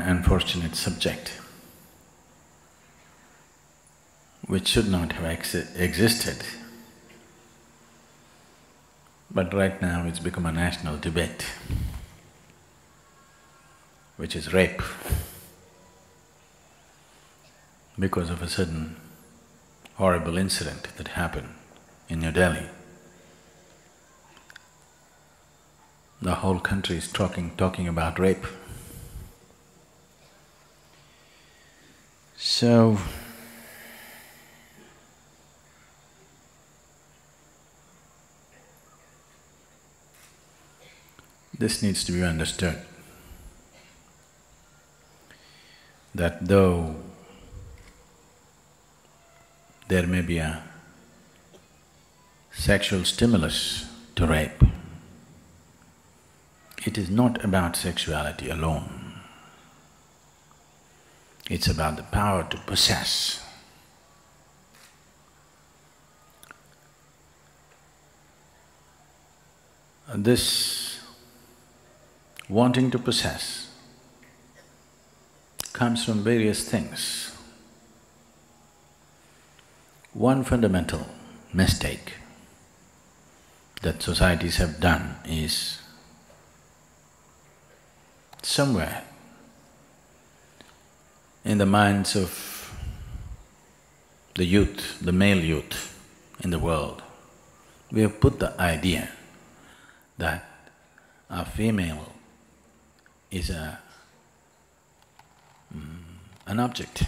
unfortunate subject which should not have existed. But right now it's become a national debate, which is rape, because of a certain horrible incident that happened in New Delhi. The whole country is talking about rape. So, this needs to be understood, that though there may be a sexual stimulus to rape, it is not about sexuality alone. It's about the power to possess. This wanting to possess comes from various things. One fundamental mistake that societies have done is somewhere in the minds of the youth, the male youth in the world, we have put the idea that a female is an object,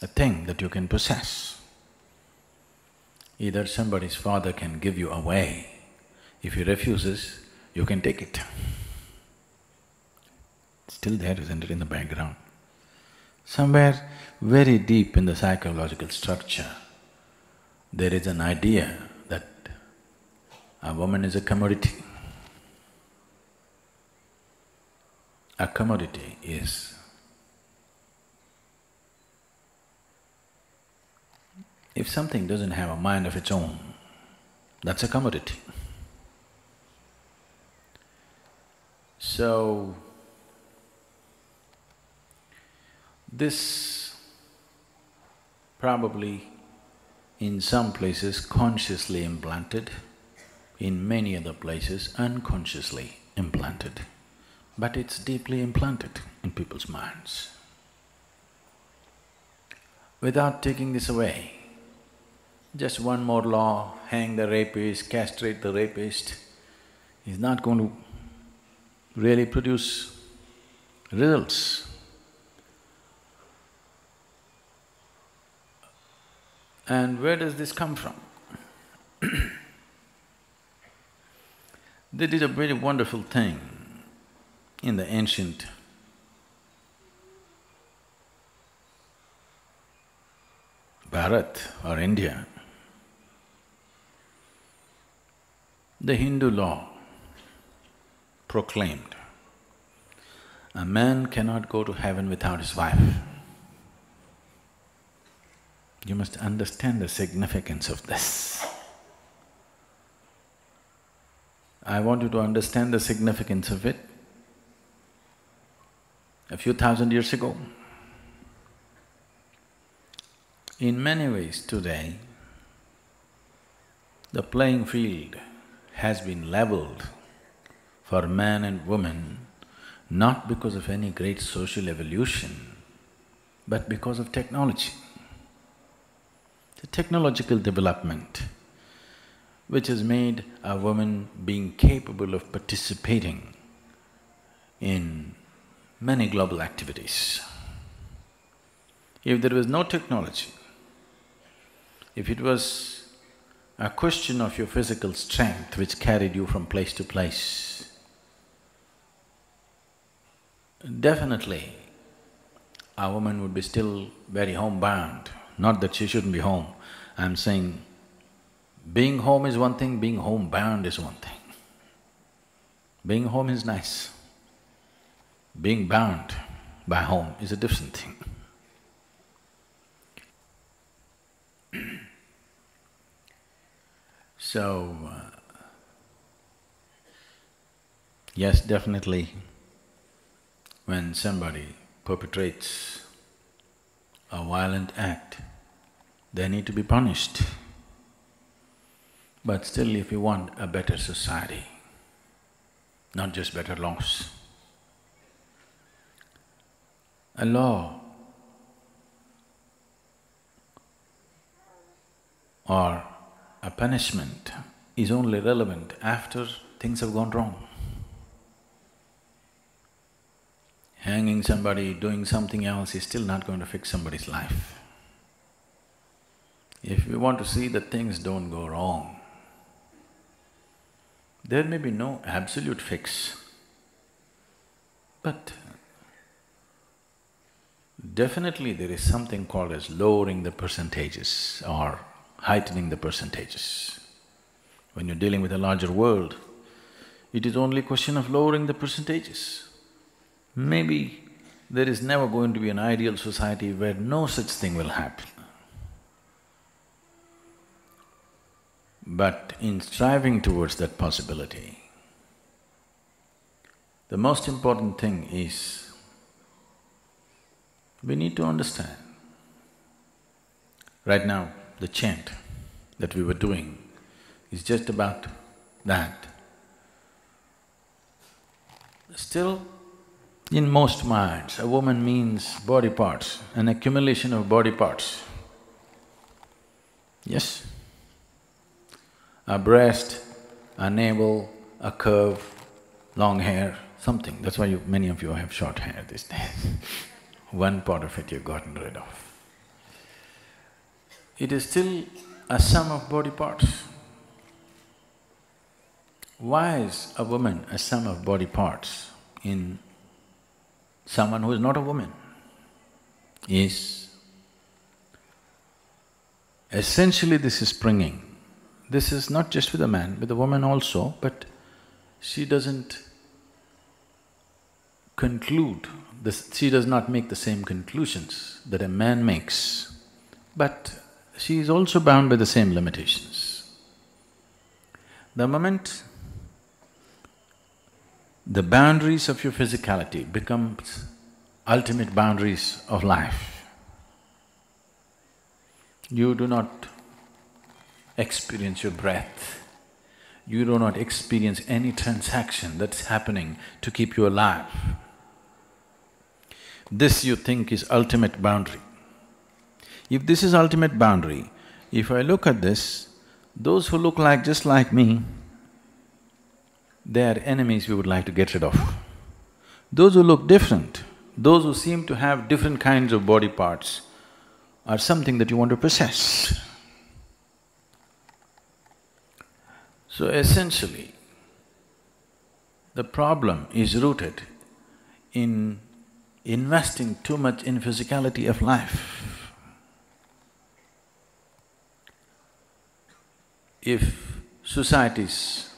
a thing that you can possess. Either somebody's father can give you away, if he refuses, you can take it. It's still there, isn't it, in the background? Somewhere very deep in the psychological structure, there is an idea that a woman is a commodity. A commodity is… if something doesn't have a mind of its own, that's a commodity. So, this probably in some places consciously implanted, in many other places unconsciously implanted, but it's deeply implanted in people's minds. Without taking this away, just one more law, hang the rapist, castrate the rapist, is not going to really produce results. And where does this come from? They did a very wonderful thing in the ancient Bharat or India. The Hindu law proclaimed, a man cannot go to heaven without his wife. You must understand the significance of this. I want you to understand the significance of it. A few thousand years ago, in many ways today, the playing field has been leveled for man and woman not because of any great social evolution, but because of technology. The technological development which has made a woman being capable of participating in many global activities. If there was no technology, if it was a question of your physical strength which carried you from place to place, definitely a woman would be still very homebound. Not that she shouldn't be home, I'm saying being home is one thing, being homebound is one thing. Being home is nice. Being bound by home is a different thing. So, yes, definitely, when somebody perpetrates a violent act, they need to be punished. But still, if you want a better society, not just better laws, a law or a punishment is only relevant after things have gone wrong. Hanging somebody, doing something else is still not going to fix somebody's life. If we want to see that things don't go wrong, there may be no absolute fix, but definitely there is something called as lowering the percentages or heightening the percentages. When you're dealing with a larger world, it is only a question of lowering the percentages. Maybe there is never going to be an ideal society where no such thing will happen. But in striving towards that possibility, the most important thing is we need to understand. Right now, the chant that we were doing is just about that. Still, in most minds, a woman means body parts, an accumulation of body parts. Yes? A breast, a navel, a curve, long hair, something. That's why many of you have short hair these days. One part of it you've gotten rid of. It is still a sum of body parts. Why is a woman a sum of body parts in someone who is not a woman? Essentially this is springing. This is not just with a man, with a woman also, but she doesn't conclude, she does not make the same conclusions that a man makes, but she is also bound by the same limitations. The moment the boundaries of your physicality becomes ultimate boundaries of life, you do not experience your breath, you do not experience any transaction that's happening to keep you alive. This you think is ultimate boundary. If this is ultimate boundary, if I look at this, those who look like just like me, they are enemies we would like to get rid of. Those who look different, those who seem to have different kinds of body parts are something that you want to possess. So essentially, the problem is rooted in investing too much in physicality of life. If societies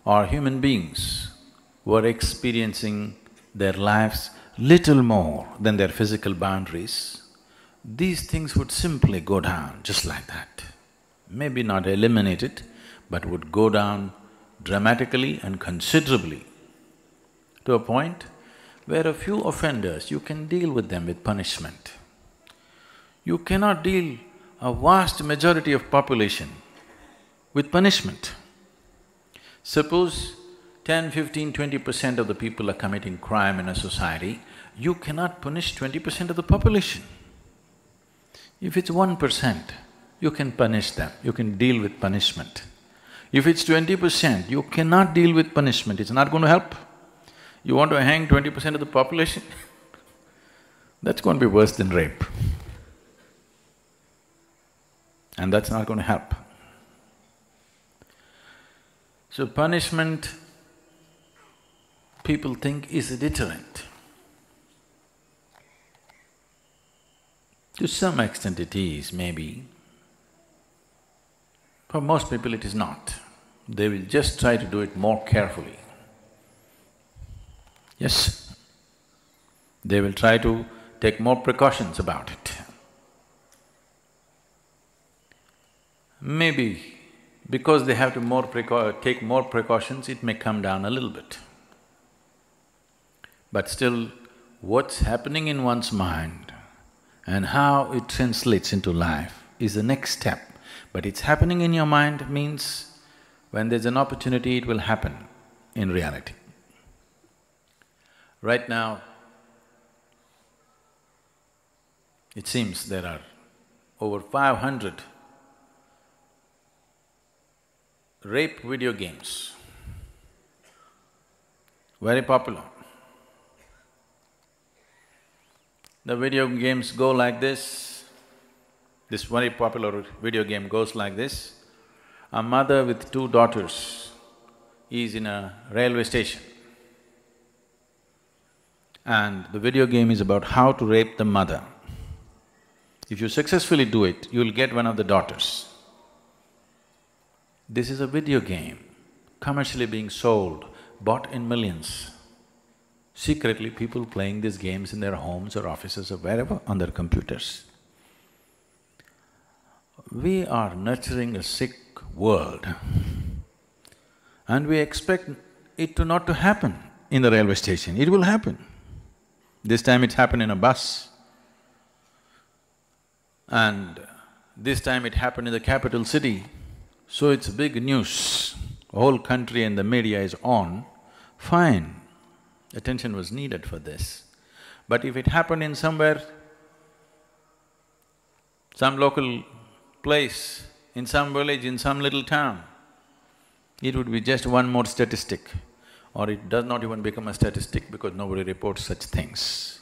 or human beings were experiencing their lives little more than their physical boundaries, these things would simply go down just like that. Maybe not eliminated, but would go down dramatically and considerably to a point where a few offenders, you can deal with them with punishment. You cannot deal a vast majority of population with punishment. Suppose 10, 15, 20% of the people are committing crime in a society, you cannot punish 20% of the population. If it's 1%, you can punish them, you can deal with punishment. If it's 20%, you cannot deal with punishment, it's not going to help. You want to hang 20% of the population? That's going to be worse than rape. And that's not going to help. So punishment, people think, is a deterrent. To some extent it is, maybe. For most people it is not. They will just try to do it more carefully. Yes, they will try to take more precautions about it. Maybe because they have to take more precautions, it may come down a little bit. But still, what's happening in one's mind and how it translates into life is the next step. But it's happening in your mind means when there's an opportunity, it will happen in reality. Right now, it seems there are over 500 rape video games, very popular. The video games go like this very popular video game goes like this. A mother with two daughters is in a railway station, and the video game is about how to rape the mother. If you successfully do it, you'll get one of the daughters. This is a video game, commercially being sold, bought in millions. Secretly, people playing these games in their homes or offices or wherever on their computers. We are nurturing a sick world and we expect it to not to happen in the railway station. It will happen. This time it happened in a bus, and this time it happened in the capital city, so it's big news. The whole country and the media is on, fine. Attention was needed for this. But if it happened in somewhere, some local place, in some village, in some little town, it would be just one more statistic, or it does not even become a statistic because nobody reports such things.